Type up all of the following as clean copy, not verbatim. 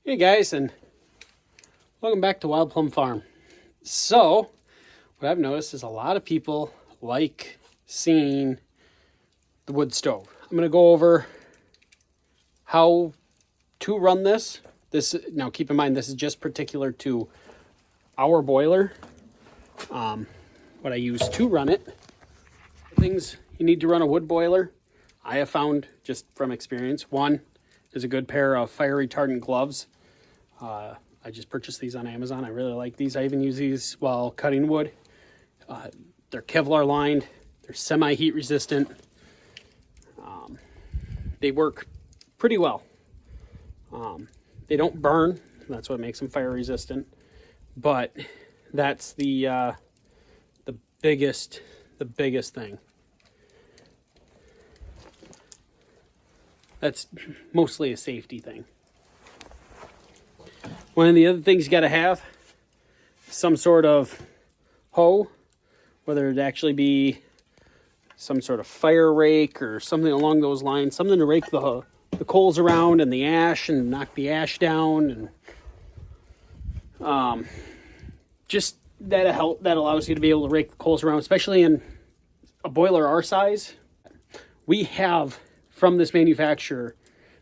Hey guys, and welcome back to Wild Plum Farm. So, what I've noticed is a lot of people like seeing the wood stove. I'm going to go over how to run this. Now keep in mind, this is just particular to our boiler. What I use to run it. Things you need to run a wood boiler, I have found just from experience. One is a good pair of fire retardant gloves. I just purchased these on Amazon. I really like these. I even use these while cutting wood. They're Kevlar lined. They're semi-heat resistant. They work pretty well. They don't burn. That's what makes them fire resistant. But that's the biggest thing. That's mostly a safety thing. One of the other things you got to have, some sort of hoe, whether it actually be some sort of fire rake or something along those lines, something to rake the coals around and the ash and knock the ash down, and just that allows you to be able to rake the coals around, especially in a boiler our size. We have from this manufacturer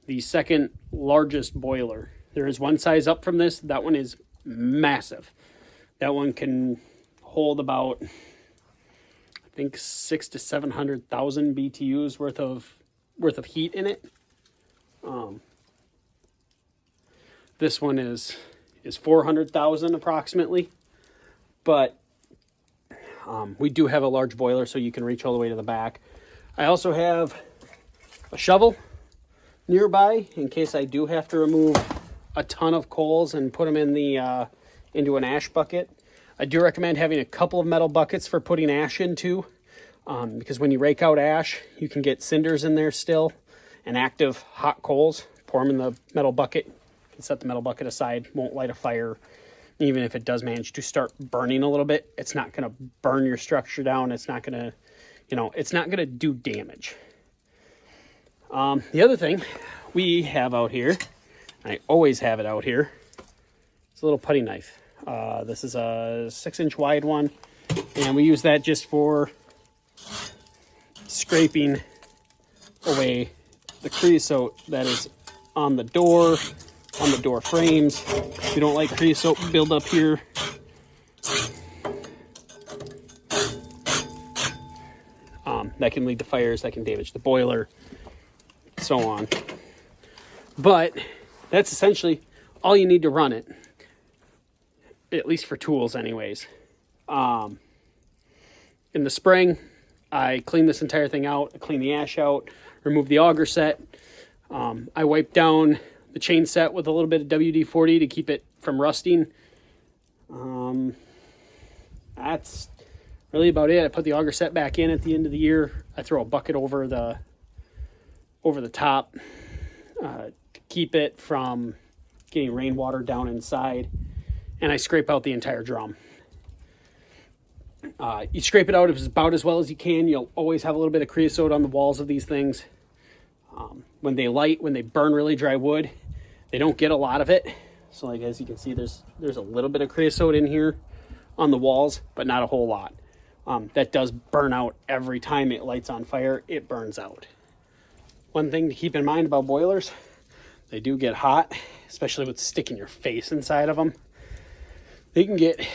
the second largest boiler. There is one size up from this. That one is massive. That one can hold about, I think, 600,000 to 700,000 BTUs worth of heat in it. This one is 400,000 approximately, but we do have a large boiler, so you can reach all the way to the back. I also have a shovel nearby in case I do have to remove a ton of coals and put them in the into an ash bucket. I do recommend having a couple of metal buckets for putting ash into, because when you rake out ash, you can get cinders in there still and active hot coals. Pour them in the metal bucket. You can set the metal bucket aside. Won't light a fire. Even if it does manage to start burning a little bit, it's not going to burn your structure down. It's not going to, it's not going to do damage. The other thing we have out here, I always have it out here, it's a little putty knife. This is a 6-inch wide one, and we use that just for scraping away the creosote that is on the door frames. We don't like creosote build up here. That can lead to fires, that can damage the boiler, so on. But that's essentially all you need to run it, at least for tools anyways. In the spring, I clean this entire thing out. I clean the ash out, remove the auger set. I wipe down the chain set with a little bit of WD-40 to keep it from rusting. That's really about it. I put the auger set back in at the end of the year. I throw a bucket over the top to keep it from getting rainwater down inside, and I scrape out the entire drum. You scrape it out about as well as you can. You'll always have a little bit of creosote on the walls of these things. When they burn really dry wood, they don't get a lot of it. So like as you can see, there's a little bit of creosote in here on the walls, but not a whole lot. That does burn out every time it lights on fire. It burns out. One thing to keep in mind about boilers, they do get hot, especially with sticking your face inside of them. They can get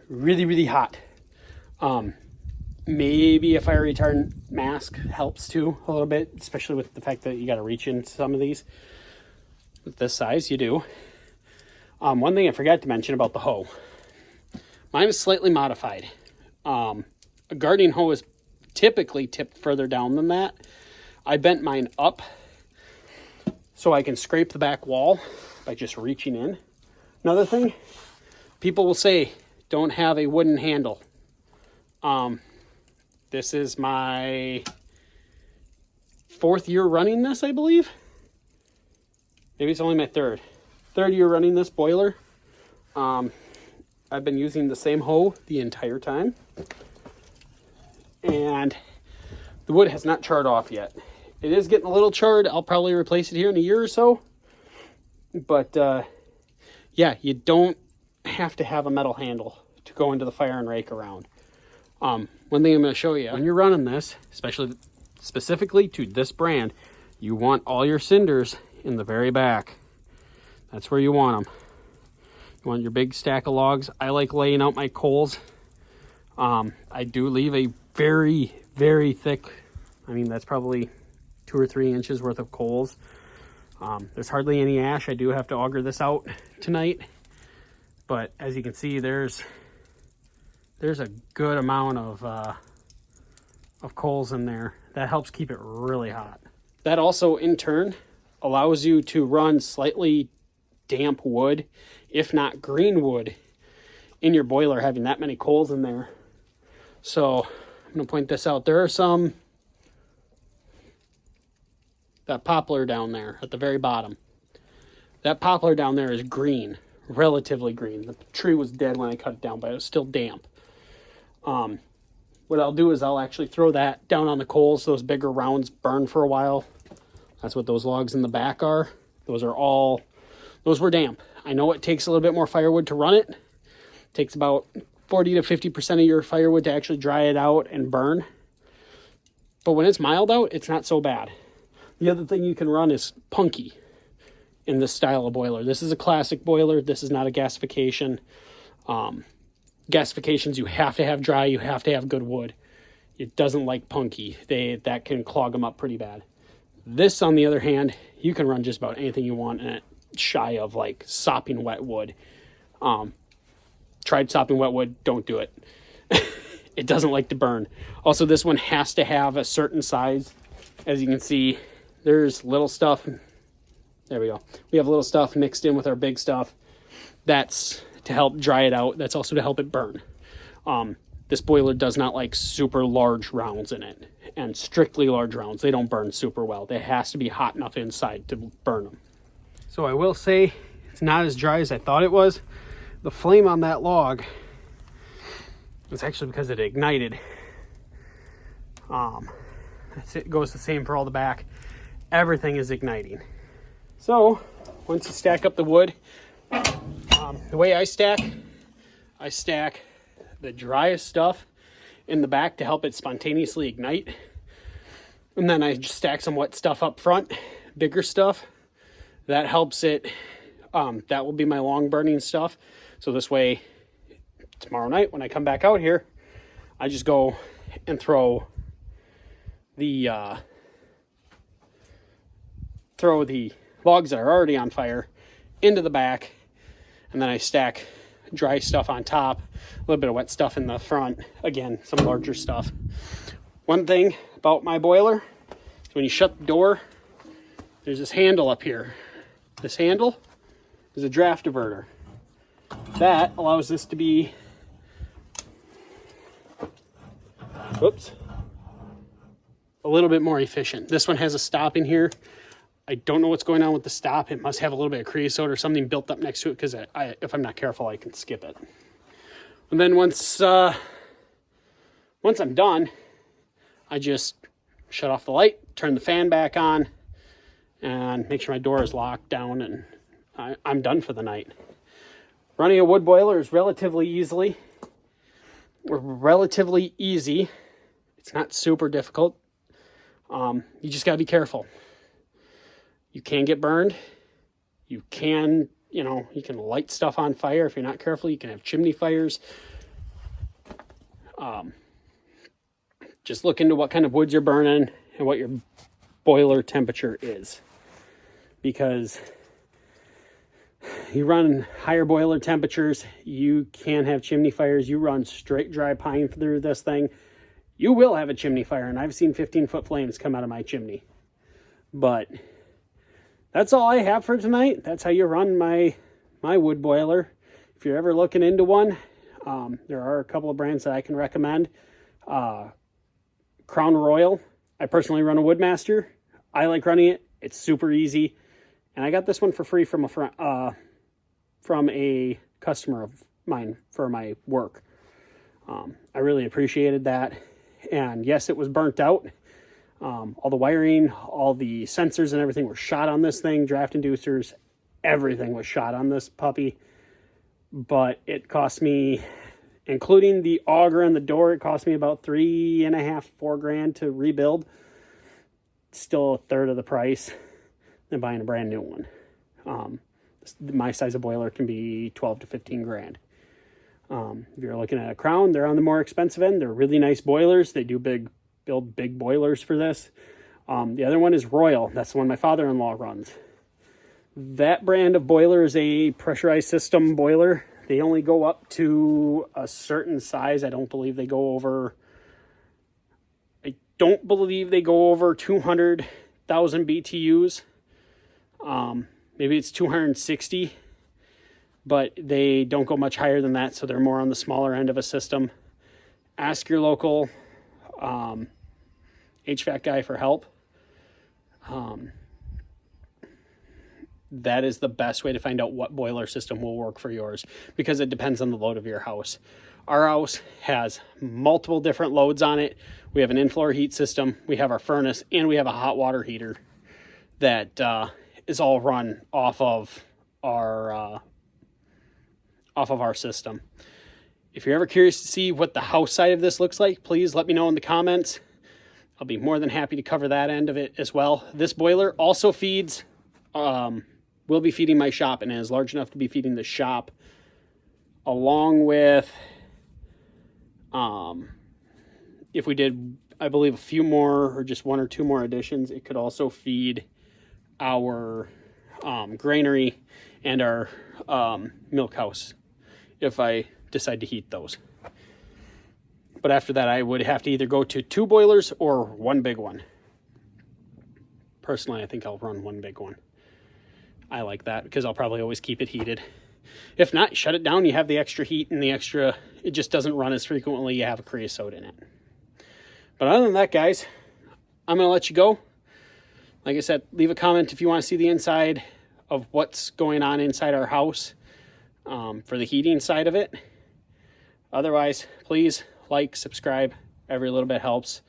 really, really hot. Maybe a fire retardant mask helps too a little bit, especially with the fact that you got to reach into some of these. With this size, you do. One thing I forgot to mention about the hoe. Mine is slightly modified. A gardening hoe is typically tipped further down than that. I bent mine up so I can scrape the back wall by just reaching in. Another thing, people will say, don't have a wooden handle. This is my 4th year running this, I believe. Maybe it's only my third year running this boiler. I've been using the same hoe the entire time, and the wood has not charred off yet. It is getting a little charred. I'll probably replace it here in a year or so, but yeah, you don't have to have a metal handle to go into the fire and rake around. One thing I'm going to show you, when you're running this, especially specifically to this brand, you want all your cinders in the very back. That's where you want them. You want your big stack of logs. I like laying out my coals. I do leave a very, very thick, I mean, that's probably 2 or 3 inches worth of coals. There's hardly any ash. I do have to auger this out tonight. But as you can see, there's a good amount of coals in there. That helps keep it really hot. That also, in turn, allows you to run slightly damp wood, if not green wood, in your boiler, having that many coals in there. So I'm going to point this out. There are some, that poplar down there at the very bottom. That poplar down there is green, relatively green. The tree was dead when I cut it down, but it was still damp. What I'll do is I'll actually throw that down on the coals. Those bigger rounds burn for a while. That's what those logs in the back are. Those were damp. I know it takes a little bit more firewood to run it. It takes about 40 to 50% of your firewood to actually dry it out and burn. But when it's mild out, it's not so bad. The other thing you can run is punky in this style of boiler. This is a classic boiler. This is not a gasification. Gasifications, you have to have dry, you have to have good wood. It doesn't like punky. That can clog them up pretty bad. This, on the other hand, you can run just about anything you want in it, shy of like sopping wet wood. Tried sopping wet wood, don't do it. It doesn't like to burn. Also, this one has to have a certain size. As you can see, there's little stuff. There we go. We have little stuff mixed in with our big stuff. That's to help dry it out. That's also to help it burn. This boiler does not like super large rounds in it, and strictly large rounds. They don't burn super well. It has to be hot enough inside to burn them. So I will say it's not as dry as I thought it was. The flame on that log, it's actually because it ignited. It goes the same for all the back. Everything is igniting. So once you stack up the wood, the way I stack the driest stuff in the back to help it spontaneously ignite. And then I just stack some wet stuff up front, bigger stuff. That helps it, that will be my long burning stuff. So this way, tomorrow night when I come back out here, I just go and throw the logs that are already on fire into the back, and then I stack dry stuff on top, a little bit of wet stuff in the front, again, some larger stuff. One thing about my boiler is when you shut the door, there's this handle up here. This handle is a draft diverter. That allows this to be, a little bit more efficient. This one has a stop in here. I don't know what's going on with the stop. It must have a little bit of creosote or something built up next to it, because if I'm not careful, I can skip it. And then once I'm done, I just shut off the light, turn the fan back on, and make sure my door is locked down, and I'm done for the night. Running a wood boiler is relatively easy. It's not super difficult. You just got to be careful. You can get burned. You can light stuff on fire. If you're not careful, you can have chimney fires. Just look into what kind of woods you're burning and what your boiler temperature is. Because you run higher boiler temperatures, you can have chimney fires. You run straight dry pine through this thing, you will have a chimney fire. And I've seen 15-foot flames come out of my chimney. But that's all I have for tonight. That's how you run my wood boiler. If you're ever looking into one, there are a couple of brands that I can recommend. Crown Royal. I personally run a Woodmaster. I like running it. It's super easy. And I got this one for free from a customer of mine for my work. I really appreciated that. And yes, it was burnt out. All the wiring, all the sensors and everything were shot on this thing, draft inducers, everything was shot on this puppy. But it cost me, including the auger and the door, it cost me about $3.5, $4 to rebuild. Still a third of the price than buying a brand new one. My size of boiler can be 12 to 15 grand. If you're looking at a Crown, they're on the more expensive end. They're really nice boilers. They do build big boilers for this. The other one is Royal. That's the one my father-in-law runs. That brand of boiler is a pressurized system boiler. They only go up to a certain size. I don't believe they go over 200,000 BTUs. Maybe it's 260, but they don't go much higher than that, so they're more on the smaller end of a system. Ask your local HVAC guy for help. That is the best way to find out what boiler system will work for yours, because it depends on the load of your house. Our house has multiple different loads on it. We have an in-floor heat system, we have our furnace, and we have a hot water heater that is all run off of our system. If you're ever curious to see what the house side of this looks like, please let me know in the comments. I'll be more than happy to cover that end of it as well. This boiler also feeds, will be feeding my shop, and is large enough to be feeding the shop, along with, if we did, I believe, a few more or just one or two more additions, it could also feed our granary and our milk house if I decide to heat those. But after that, I would have to either go to 2 boilers or 1 big one. Personally, I think I'll run 1 big one. I like that because I'll probably always keep it heated. If not, shut it down. You have the extra heat and it just doesn't run as frequently. You have a creosote in it. But other than that, guys, I'm going to let you go. Like I said, leave a comment if you want to see the inside of what's going on inside our house for the heating side of it. Otherwise, please like, subscribe. Every little bit helps,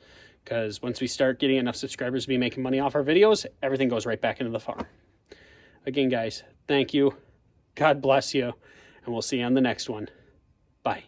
because once we start getting enough subscribers to be making money off our videos, everything goes right back into the farm. Again, guys, thank you. God bless you, and we'll see you on the next one. Bye.